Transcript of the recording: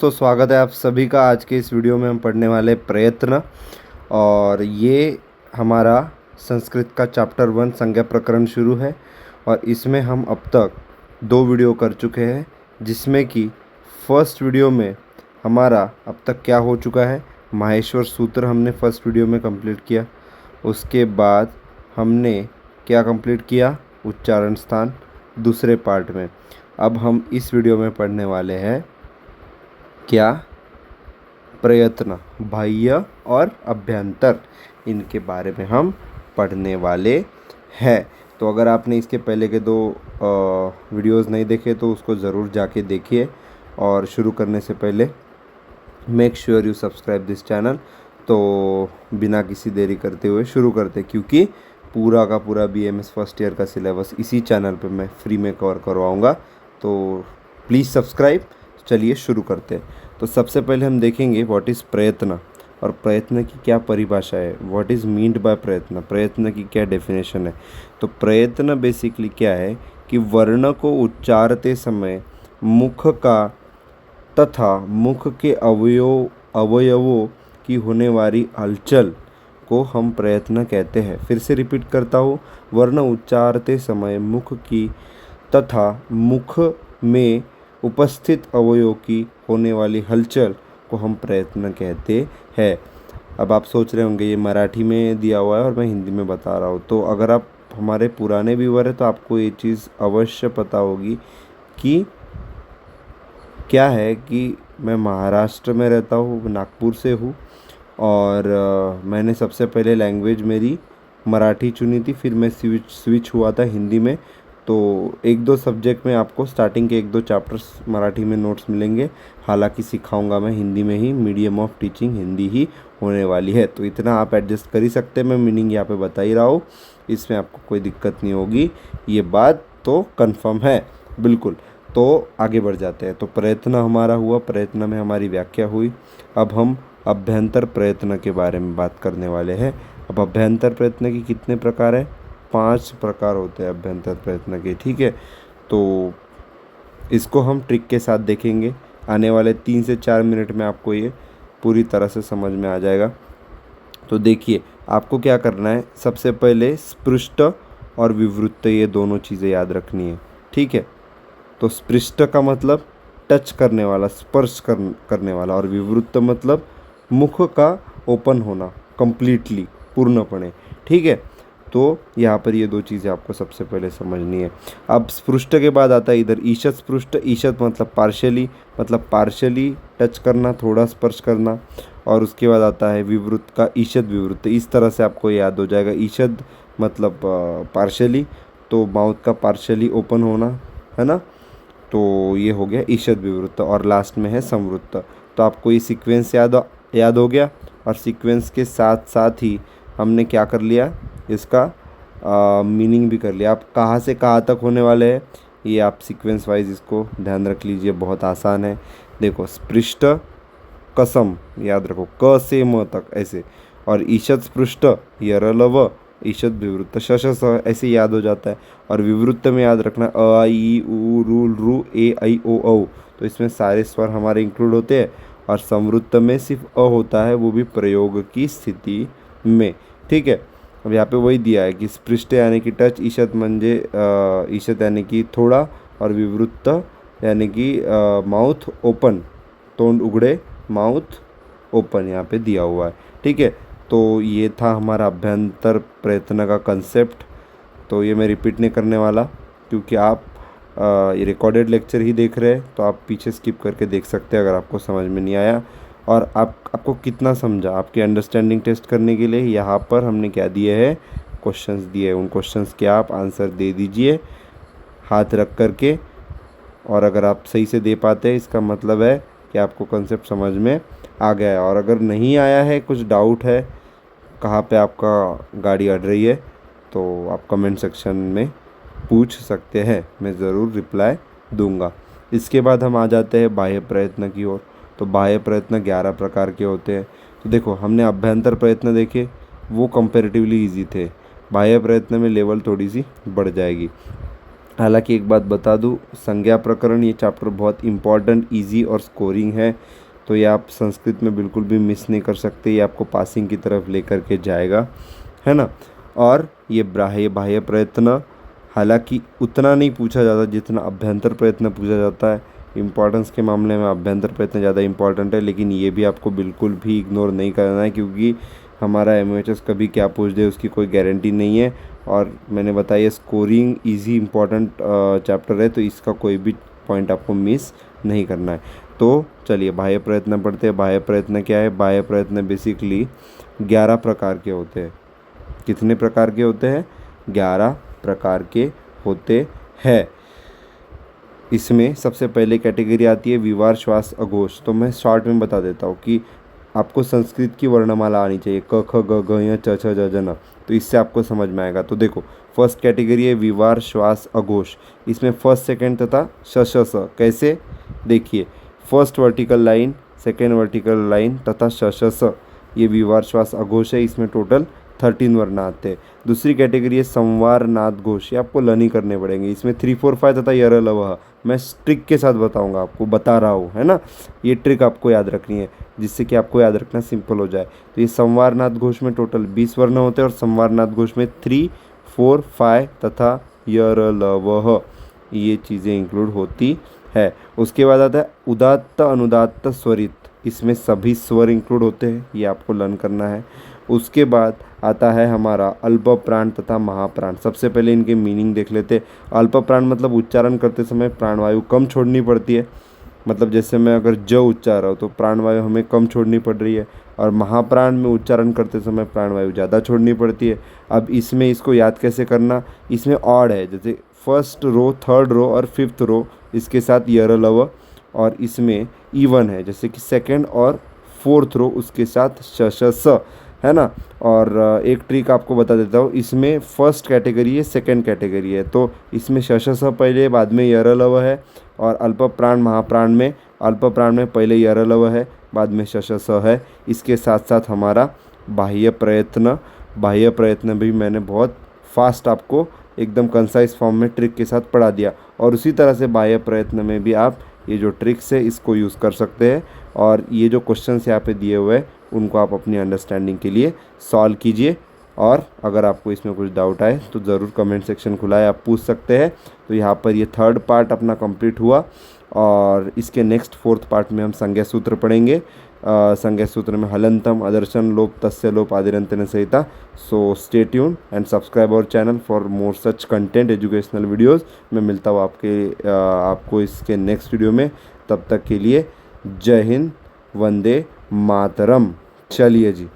दोस्तों, स्वागत है आप सभी का। आज के इस वीडियो में हम पढ़ने वाले प्रयत्न, और ये हमारा संस्कृत का चैप्टर 1 संज्ञा प्रकरण शुरू है। और इसमें हम अब तक 2 वीडियो कर चुके हैं, जिसमें कि फर्स्ट वीडियो में हमारा अब तक क्या हो चुका है, माहेश्वर सूत्र हमने फर्स्ट वीडियो में कंप्लीट किया। उसके बाद हमने क्या कंप्लीट किया, उच्चारण स्थान दूसरे पार्ट में। अब हम इस वीडियो में पढ़ने वाले हैं क्या, प्रयत्न, बाह्य और अभ्यंतर, इनके बारे में हम पढ़ने वाले हैं। तो अगर आपने इसके पहले के 2 वीडियोस नहीं देखे तो उसको ज़रूर जाके देखिए। और शुरू करने से पहले make sure you subscribe this channel. तो बिना किसी देरी करते हुए शुरू करते, क्योंकि पूरा का पूरा BMS फर्स्ट ईयर का सिलेबस इसी चैनल पे मैं फ्री में कवर करवाऊँगा। तो प्लीज़ सब्सक्राइब। चलिए शुरू करते हैं। तो सबसे पहले हम देखेंगे व्हाट इज़ प्रयत्न, और प्रयत्न की क्या परिभाषा है, व्हाट इज़ मीन्ड बाय प्रयत्न, प्रयत्न की क्या डेफिनेशन है। तो प्रयत्न बेसिकली क्या है कि वर्ण को उच्चारते समय मुख का तथा मुख के अवयवों की होने वाली हलचल को हम प्रयत्न कहते हैं। फिर से रिपीट करता हूँ, वर्ण उच्चारते समय मुख की तथा मुख में उपस्थित अवयवों की होने वाली हलचल को हम प्रयत्न कहते हैं। अब आप सोच रहे होंगे ये मराठी में दिया हुआ है और मैं हिंदी में बता रहा हूँ। तो अगर आप हमारे पुराने व्यूअर हैं तो आपको ये चीज़ अवश्य पता होगी कि क्या है कि मैं महाराष्ट्र में रहता हूँ, नागपुर से हूँ। और मैंने सबसे पहले लैंग्वेज मेरी मराठी चुनी थी, फिर मैं स्विच हुआ था हिंदी में। तो 1-2 सब्जेक्ट में आपको स्टार्टिंग के 1-2 चैप्टर्स मराठी में नोट्स मिलेंगे। हालांकि सिखाऊंगा मैं हिंदी में ही, मीडियम ऑफ टीचिंग हिंदी ही होने वाली है। तो इतना आप एडजस्ट कर ही सकते हैं। मैं मीनिंग यहाँ पे बता ही रहा हूँ, इसमें आपको कोई दिक्कत नहीं होगी, ये बात तो कंफर्म है बिल्कुल। तो आगे बढ़ जाते हैं। तो प्रयत्न हमारा हुआ, प्रयत्न में हमारी व्याख्या हुई। अब हम अभ्यंतर प्रयत्न के बारे में बात करने वाले हैं। अब अभ्यंतर प्रयत्न की कितने प्रकार है, 5 प्रकार होते हैं अभ्यंतर प्रयत्न के, ठीक है। तो इसको हम ट्रिक के साथ देखेंगे। आने वाले 3 से 4 मिनट में आपको ये पूरी तरह से समझ में आ जाएगा। तो देखिए, आपको क्या करना है, सबसे पहले स्पृष्ट और विवृत्त, ये दोनों चीज़ें याद रखनी है, ठीक है। तो स्पृष्ट का मतलब टच करने वाला, स्पर्श करने वाला, और विवृत्त मतलब मुख का ओपन होना कंप्लीटली, पूर्णपणे, ठीक है। तो यहाँ पर ये 2 चीज़ें आपको सबसे पहले समझनी है। अब स्पृष्ट के बाद आता है इधर ईशत स्पृष्ट। ईशत मतलब पार्शली टच करना, थोड़ा स्पर्श करना। और उसके बाद आता है विवृत्त का ईशत विवृत्त। इस तरह से आपको याद हो जाएगा। ईशत मतलब पार्शली, तो माउथ का पार्शली ओपन होना, है ना। तो ये हो गया ईशत विवृत्त। और लास्ट में है संवृत्त। तो आपको ये सीक्वेंस याद हो गया। और सीक्वेंस के साथ साथ ही हमने क्या कर लिया, इसका मीनिंग भी कर लिया। आप कहाँ से कहाँ तक होने वाले हैं, ये आप सीक्वेंस वाइज इसको ध्यान रख लीजिए, बहुत आसान है। देखो, स्पृष्ट कसम याद रखो, क से म तक ऐसे। और ईशत स्पृष्ट यरलव, ईशत विवृत्त शश स, ऐसे याद हो जाता है। और विवृत्त में याद रखना अ आ ई उ रू रू ए ऐ ओ औ। तो इसमें सारे स्वर हमारे इंक्लूड होते हैं। और संवृत्त में सिर्फ अ होता है, वो भी प्रयोग की स्थिति में, ठीक है। अब यहाँ पे वही दिया है कि स्पृष्ट यानी कि टच, ईशत म्हणजे ईशत यानी कि थोड़ा, और विवृत्त यानी कि माउथ ओपन, तोंड उगड़े, माउथ ओपन यहाँ पे दिया हुआ है, ठीक है। तो ये था हमारा अभ्यंतर प्रयत्न का कंसेप्ट। तो ये मैं रिपीट नहीं करने वाला, क्योंकि आप ये रिकॉर्डेड लेक्चर ही देख रहे हैं, तो आप पीछे स्किप करके देख सकते हैं अगर आपको समझ में नहीं आया। और आपको कितना समझा, आपकी अंडरस्टैंडिंग टेस्ट करने के लिए यहाँ पर हमने क्या दिए हैं, क्वेश्चंस दिए हैं। उन क्वेश्चंस के आप आंसर दे दीजिए हाथ रख करके। और अगर आप सही से दे पाते हैं, इसका मतलब है कि आपको कंसेप्ट समझ में आ गया है। और अगर नहीं आया है, कुछ डाउट है, कहाँ पे आपका गाड़ी अड़ रही है, तो आप कमेंट सेक्शन में पूछ सकते हैं, मैं ज़रूर रिप्लाई दूंगा। इसके बाद हम आ जाते हैं बाह्य प्रयत्न की ओर। तो बाह्य प्रयत्न 11 प्रकार के होते हैं। तो देखो, हमने अभ्यंतर प्रयत्न देखे, वो कंपैरेटिवली इजी थे। बाह्य प्रयत्न में लेवल थोड़ी सी बढ़ जाएगी। हालांकि एक बात बता दूं, संज्ञा प्रकरण ये चैप्टर बहुत इम्पॉर्टेंट, इजी और स्कोरिंग है, तो ये आप संस्कृत में बिल्कुल भी मिस नहीं कर सकते, ये आपको पासिंग की तरफ लेकर के जाएगा, है ना। और ये बाह्य बाह्य प्रयत्न हालांकि उतना नहीं पूछा जाता जितना अभ्यंतर प्रयत्न पूछा जाता है। इम्पोर्टेंस के मामले में अभ्यंतर प्रयत्न ज़्यादा इंपॉर्टेंट है, लेकिन ये भी आपको बिल्कुल भी इग्नोर नहीं करना है, क्योंकि हमारा एमओएचएस कभी क्या पूछ दे उसकी कोई गारंटी नहीं है। और मैंने बताया स्कोरिंग इजी इंपॉर्टेंट चैप्टर है, तो इसका कोई भी पॉइंट आपको मिस नहीं करना है। तो चलिए बाह्य प्रयत्न पढ़ते हैं। बाह्य प्रयत्न क्या है? बाह्य प्रयत्न बेसिकली 11 प्रकार के होते हैं। कितने प्रकार के होते हैं? 11 प्रकार के होते हैं। इसमें सबसे पहले कैटेगरी आती है विवार, श्वास, अघोष। तो मैं शॉर्ट में बता देता हूँ कि आपको संस्कृत की वर्णमाला आनी चाहिए, क ख ग घ य च छ ज ज न, तो इससे आपको समझ में आएगा। तो देखो, फर्स्ट कैटेगरी है विवार, श्वास, अघोष। इसमें फर्स्ट, सेकंड तथा श श स। कैसे? देखिए, first vertical line, second vertical line तथा श श स, ये विवार, श्वास, अघोष है। इसमें टोटल 13 वर्ण आते हैं। दूसरी कैटेगरी है संवार, नाद, घोष। ये आपको लर्निंग करने पड़ेंगे। इसमें 3, 4, 5 तथा यर लवह। मैं ट्रिक के साथ बताऊंगा, आपको बता रहा हूँ, है ना। ये ट्रिक आपको याद रखनी है, जिससे कि आपको याद रखना सिंपल हो जाए। तो ये संवार, नाद, घोष में टोटल 20 वर्ण होते हैं, और संवार, नाद, घोष में 3, 4, 5 तथा यर लवह, ये चीज़ें इंक्लूड होती है। उसके बाद आता है उदात्त, अनुदात्त, स्वरित। इसमें सभी स्वर इंक्लूड होते हैं, ये आपको लर्न करना है। उसके बाद आता है हमारा अल्प प्राण तथा महाप्राण। सबसे पहले इनके मीनिंग देख लेते हैं। अल्प प्राण मतलब उच्चारण करते समय प्राणवायु कम छोड़नी पड़ती है, मतलब जैसे मैं अगर ज उच्चार रहा हूँ तो प्राणवायु हमें कम छोड़नी पड़ रही है, और महाप्राण में उच्चारण करते समय प्राणवायु ज़्यादा छोड़नी पड़ती है। अब इसमें इसको याद कैसे करना? इसमें ऑड है, जैसे फर्स्ट रो, थर्ड रो और फिफ्थ रो इसके साथ यर लव, और इसमें इवन है, जैसे कि सेकेंड और फोर्थ रो उसके साथ श श स, है ना। और एक ट्रिक आपको बता देता हूँ, इसमें फर्स्ट कैटेगरी है, सेकंड कैटेगरी है, तो इसमें श श स पहले, बाद में यर लव है। और अल्प प्राण, महाप्राण में अल्प प्राण में पहले यर लव है, बाद में श श स है। इसके साथ साथ हमारा बाह्य प्रयत्न, बाह्य प्रयत्न भी मैंने बहुत फास्ट आपको एकदम कंसाइज फॉर्म में ट्रिक के साथ पढ़ा दिया। और उसी तरह से बाह्य प्रयत्न में भी आप ये जो ट्रिक्स है इसको यूज़ कर सकते हैं, और ये जो क्वेश्चंस यहाँ पे दिए हुए हैं उनको आप अपनी अंडरस्टैंडिंग के लिए सॉल्व कीजिए। और अगर आपको इसमें कुछ डाउट आए तो ज़रूर कमेंट सेक्शन खुला है, आप पूछ सकते हैं। तो यहाँ पर ये थर्ड पार्ट अपना कंप्लीट हुआ, और इसके नेक्स्ट फोर्थ पार्ट में हम संज्ञा सूत्र पढ़ेंगे। संज्ञा सूत्र में हलंतम, अदर्शन, लोप, तस्य लोप, आदिरंत्यन संहिता। So stay tune and subscribe our channel for more such content, educational videos. मैं मिलता हूँ आपको इसके नेक्स्ट वीडियो में। तब तक के लिए जय हिंद, वंदे मातरम। चलिए जी।